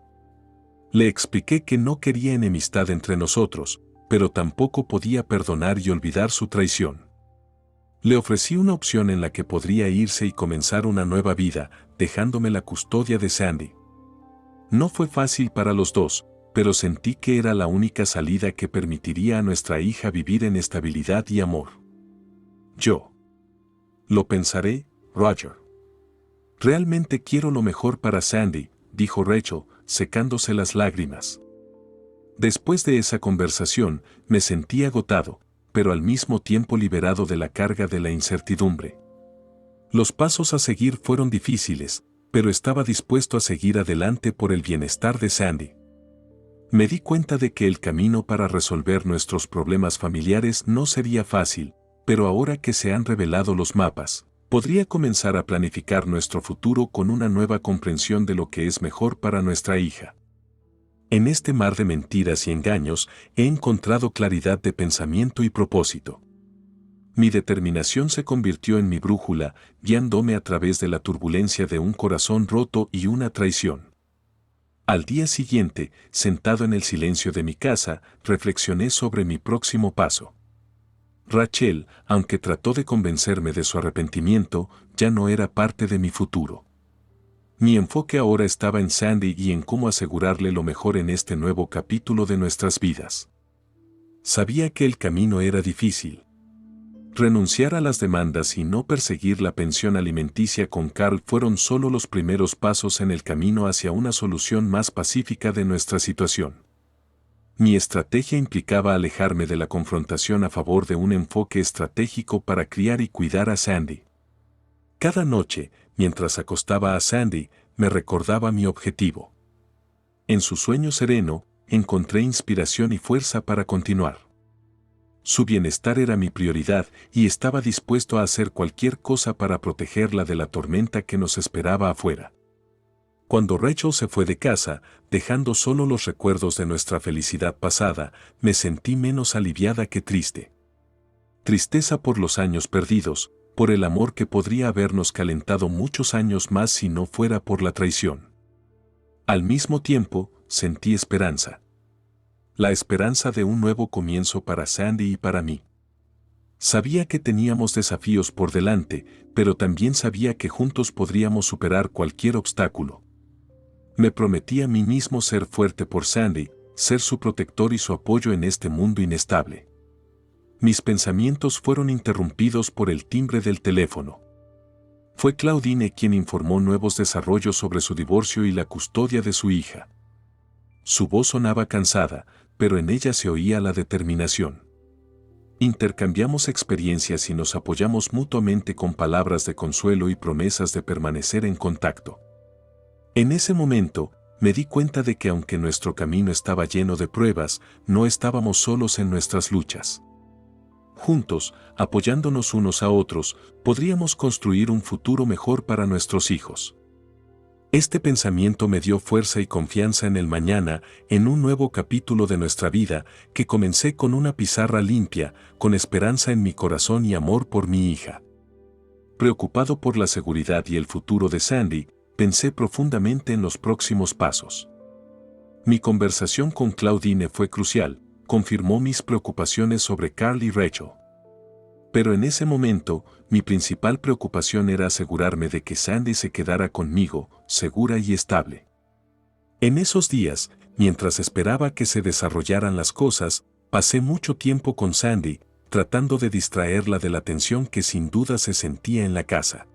Le expliqué que no quería enemistad entre nosotros, pero tampoco podía perdonar y olvidar su traición. Le ofrecí una opción en la que podría irse y comenzar una nueva vida, dejándome la custodia de Sandy. No fue fácil para los dos, pero sentí que era la única salida que permitiría a nuestra hija vivir en estabilidad y amor. Yo. Lo pensaré, Roger. Realmente quiero lo mejor para Sandy, dijo Rachel, secándose las lágrimas. Después de esa conversación, me sentí agotado, pero al mismo tiempo liberado de la carga de la incertidumbre. Los pasos a seguir fueron difíciles, pero estaba dispuesto a seguir adelante por el bienestar de Sandy. Me di cuenta de que el camino para resolver nuestros problemas familiares no sería fácil, pero ahora que se han revelado los mapas, podría comenzar a planificar nuestro futuro con una nueva comprensión de lo que es mejor para nuestra hija. En este mar de mentiras y engaños he encontrado claridad de pensamiento y propósito. Mi determinación se convirtió en mi brújula, guiándome a través de la turbulencia de un corazón roto y una traición. Al día siguiente, sentado en el silencio de mi casa, reflexioné sobre mi próximo paso. Rachel, aunque trató de convencerme de su arrepentimiento, ya no era parte de mi futuro. Mi enfoque ahora estaba en Sandy y en cómo asegurarle lo mejor en este nuevo capítulo de nuestras vidas. Sabía que el camino era difícil. Renunciar a las demandas y no perseguir la pensión alimenticia con Carl fueron solo los primeros pasos en el camino hacia una solución más pacífica de nuestra situación. Mi estrategia implicaba alejarme de la confrontación a favor de un enfoque estratégico para criar y cuidar a Sandy. Cada noche, mientras acostaba a Sandy, me recordaba mi objetivo. En su sueño sereno, encontré inspiración y fuerza para continuar. Su bienestar era mi prioridad y estaba dispuesto a hacer cualquier cosa para protegerla de la tormenta que nos esperaba afuera. Cuando Rachel se fue de casa, dejando solo los recuerdos de nuestra felicidad pasada, me sentí menos aliviada que triste. Tristeza por los años perdidos, por el amor que podría habernos calentado muchos años más si no fuera por la traición. Al mismo tiempo, sentí esperanza. La esperanza de un nuevo comienzo para Sandy y para mí. Sabía que teníamos desafíos por delante, pero también sabía que juntos podríamos superar cualquier obstáculo. Me prometí a mí mismo ser fuerte por Sandy, ser su protector y su apoyo en este mundo inestable. Mis pensamientos fueron interrumpidos por el timbre del teléfono. Fue Claudine quien informó nuevos desarrollos sobre su divorcio y la custodia de su hija. Su voz sonaba cansada, pero en ella se oía la determinación. Intercambiamos experiencias y nos apoyamos mutuamente con palabras de consuelo y promesas de permanecer en contacto. En ese momento, me di cuenta de que aunque nuestro camino estaba lleno de pruebas, no estábamos solos en nuestras luchas. Juntos, apoyándonos unos a otros, podríamos construir un futuro mejor para nuestros hijos. Este pensamiento me dio fuerza y confianza en el mañana, en un nuevo capítulo de nuestra vida, que comencé con una pizarra limpia, con esperanza en mi corazón y amor por mi hija. Preocupado por la seguridad y el futuro de Sandy, pensé profundamente en los próximos pasos. Mi conversación con Claudine fue crucial, confirmó mis preocupaciones sobre Carl y Rachel. Pero en ese momento, mi principal preocupación era asegurarme de que Sandy se quedara conmigo, segura y estable. En esos días, mientras esperaba que se desarrollaran las cosas, pasé mucho tiempo con Sandy, tratando de distraerla de la tensión que sin duda se sentía en la casa.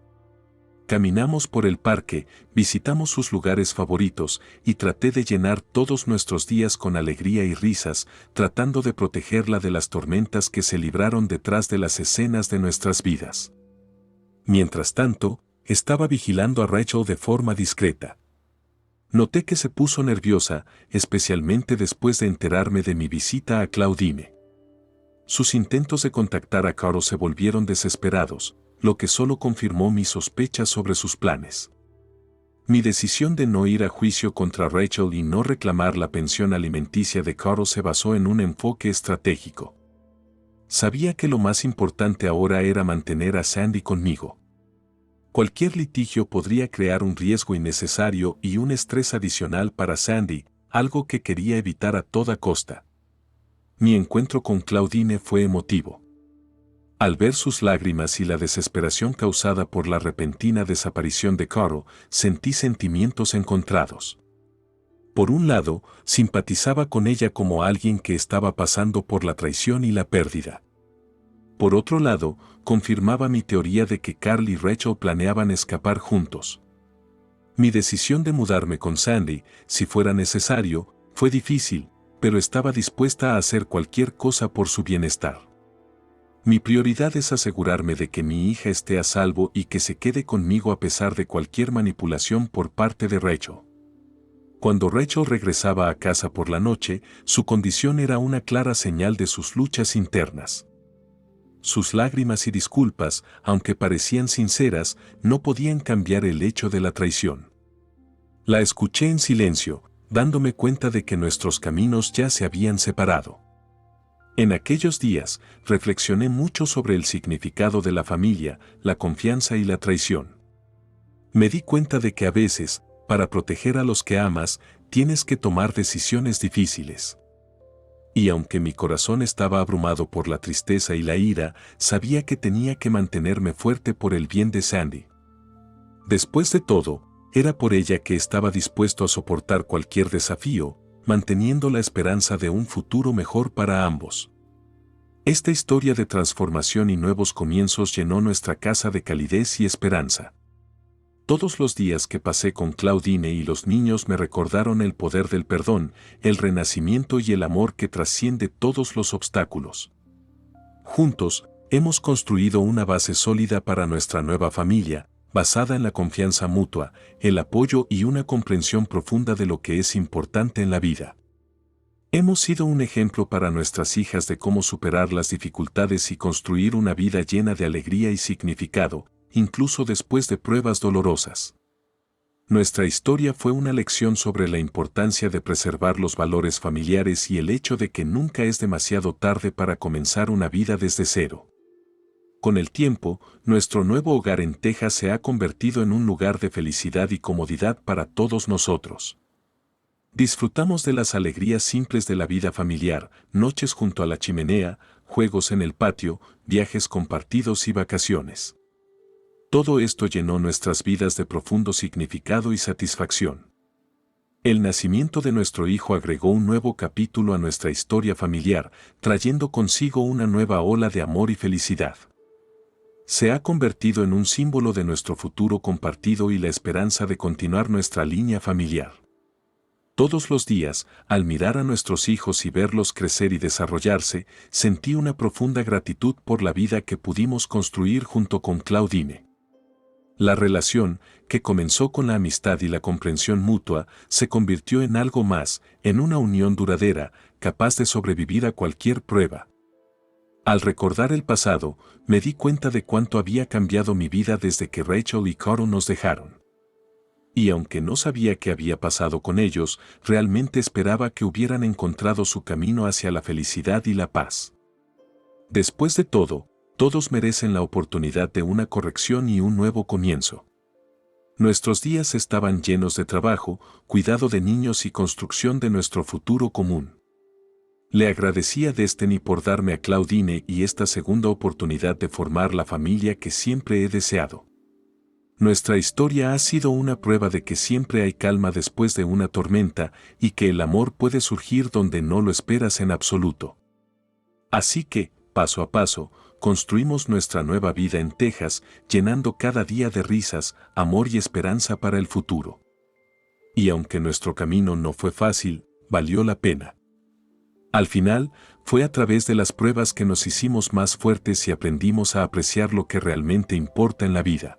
Caminamos por el parque, visitamos sus lugares favoritos y traté de llenar todos nuestros días con alegría y risas, tratando de protegerla de las tormentas que se libraron detrás de las escenas de nuestras vidas. Mientras tanto, estaba vigilando a Rachel de forma discreta. Noté que se puso nerviosa, especialmente después de enterarme de mi visita a Claudine. Sus intentos de contactar a Carl se volvieron desesperados, lo que solo confirmó mis sospechas sobre sus planes. Mi decisión de no ir a juicio contra Rachel y no reclamar la pensión alimenticia de Carl se basó en un enfoque estratégico. Sabía que lo más importante ahora era mantener a Sandy conmigo. Cualquier litigio podría crear un riesgo innecesario y un estrés adicional para Sandy, algo que quería evitar a toda costa. Mi encuentro con Claudine fue emotivo. Al ver sus lágrimas y la desesperación causada por la repentina desaparición de Carl, sentí sentimientos encontrados. Por un lado, simpatizaba con ella como alguien que estaba pasando por la traición y la pérdida. Por otro lado, confirmaba mi teoría de que Carl y Rachel planeaban escapar juntos. Mi decisión de mudarme con Sandy, si fuera necesario, fue difícil, pero estaba dispuesta a hacer cualquier cosa por su bienestar. Mi prioridad es asegurarme de que mi hija esté a salvo y que se quede conmigo a pesar de cualquier manipulación por parte de Rachel. Cuando Rachel regresaba a casa por la noche, su condición era una clara señal de sus luchas internas. Sus lágrimas y disculpas, aunque parecían sinceras, no podían cambiar el hecho de la traición. La escuché en silencio, dándome cuenta de que nuestros caminos ya se habían separado. En aquellos días, reflexioné mucho sobre el significado de la familia, la confianza y la traición. Me di cuenta de que a veces, para proteger a los que amas, tienes que tomar decisiones difíciles. Y aunque mi corazón estaba abrumado por la tristeza y la ira, sabía que tenía que mantenerme fuerte por el bien de Sandy. Después de todo, era por ella que estaba dispuesto a soportar cualquier desafío, manteniendo la esperanza de un futuro mejor para ambos. Esta historia de transformación y nuevos comienzos llenó nuestra casa de calidez y esperanza. Todos los días que pasé con Claudine y los niños me recordaron el poder del perdón, el renacimiento y el amor que trasciende todos los obstáculos. Juntos, hemos construido una base sólida para nuestra nueva familia, basada en la confianza mutua, el apoyo y una comprensión profunda de lo que es importante en la vida. Hemos sido un ejemplo para nuestras hijas de cómo superar las dificultades y construir una vida llena de alegría y significado, incluso después de pruebas dolorosas. Nuestra historia fue una lección sobre la importancia de preservar los valores familiares y el hecho de que nunca es demasiado tarde para comenzar una vida desde cero. Con el tiempo, nuestro nuevo hogar en Texas se ha convertido en un lugar de felicidad y comodidad para todos nosotros. Disfrutamos de las alegrías simples de la vida familiar, noches junto a la chimenea, juegos en el patio, viajes compartidos y vacaciones. Todo esto llenó nuestras vidas de profundo significado y satisfacción. El nacimiento de nuestro hijo agregó un nuevo capítulo a nuestra historia familiar, trayendo consigo una nueva ola de amor y felicidad. Se ha convertido en un símbolo de nuestro futuro compartido y la esperanza de continuar nuestra línea familiar. Todos los días, al mirar a nuestros hijos y verlos crecer y desarrollarse, sentí una profunda gratitud por la vida que pudimos construir junto con Claudine. La relación, que comenzó con la amistad y la comprensión mutua, se convirtió en algo más, en una unión duradera, capaz de sobrevivir a cualquier prueba. Al recordar el pasado, me di cuenta de cuánto había cambiado mi vida desde que Rachel y Carl nos dejaron. Y aunque no sabía qué había pasado con ellos, realmente esperaba que hubieran encontrado su camino hacia la felicidad y la paz. Después de todo, todos merecen la oportunidad de una corrección y un nuevo comienzo. Nuestros días estaban llenos de trabajo, cuidado de niños y construcción de nuestro futuro común. Le agradecí a Destiny por darme a Claudine y esta segunda oportunidad de formar la familia que siempre he deseado. Nuestra historia ha sido una prueba de que siempre hay calma después de una tormenta y que el amor puede surgir donde no lo esperas en absoluto. Así que, paso a paso, construimos nuestra nueva vida en Texas, llenando cada día de risas, amor y esperanza para el futuro. Y aunque nuestro camino no fue fácil, valió la pena. Al final, fue a través de las pruebas que nos hicimos más fuertes y aprendimos a apreciar lo que realmente importa en la vida.